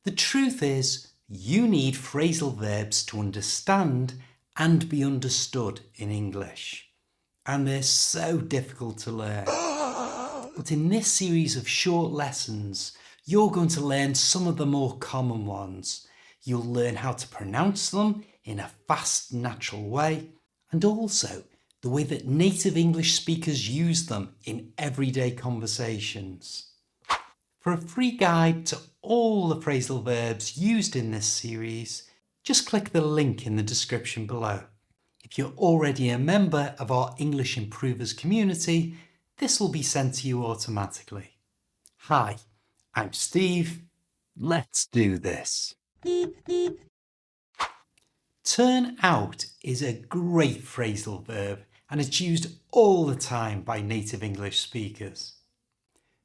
The truth is, you need phrasal verbs to understand and be understood in English. And they're so difficult to learn. But in this series of short lessons, you're going to learn some of the more common ones. You'll learn how to pronounce them in a fast, natural way, and also the way that native English speakers use them in everyday conversations. For a free guide to all the phrasal verbs used in this series, just click the link in the description below. If you're already a member of our English Improvers community, this will be sent to you automatically. Hi, I'm Steve. Let's do this. Turn out is a great phrasal verb and it's used all the time by native English speakers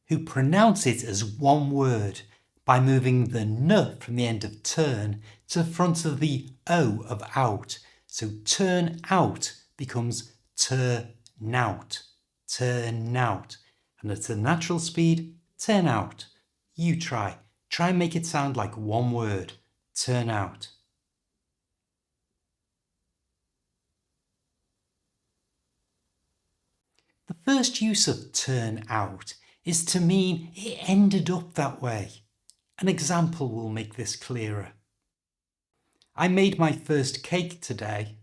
who pronounce it as one word by moving the n from the end of turn to the front of the o of out. So turn out becomes turn out, turn out. And at a natural speed, turn out. You try and make it sound like one word, turn out. The first use of turn out is to mean it ended up that way. An example will make this clearer. I made my first cake today.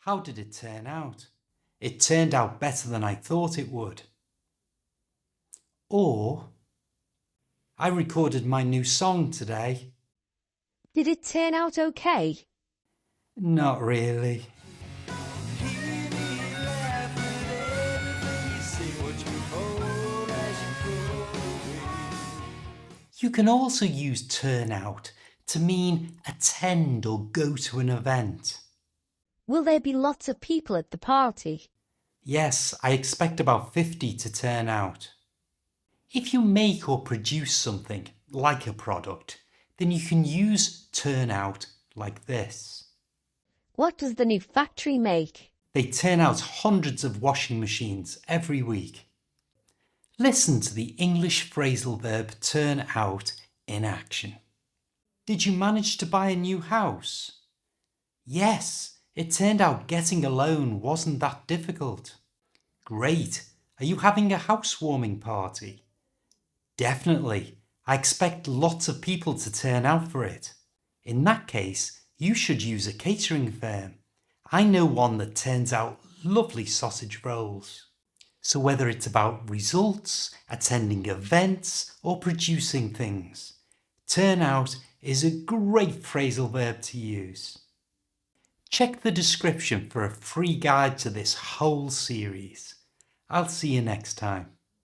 How did it turn out? It turned out better than I thought it would. Or, I recorded my new song today. Did it turn out okay? Not really. You can also use turn out to mean attend or go to an event. Will there be lots of people at the party? Yes, I expect about 50 to turn out. If you make or produce something, like a product, then you can use turn out like this. What does the new factory make? They turn out hundreds of washing machines every week. Listen to the English phrasal verb turn out in action. Did you manage to buy a new house? Yes, it turned out getting a loan wasn't that difficult. Great. Are you having a housewarming party? Definitely. I expect lots of people to turn out for it. In that case, you should use a catering firm. I know one that turns out lovely sausage rolls. So whether it's about results, attending events, or producing things, turn out is a great phrasal verb to use. Check the description for a free guide to this whole series. I'll see you next time.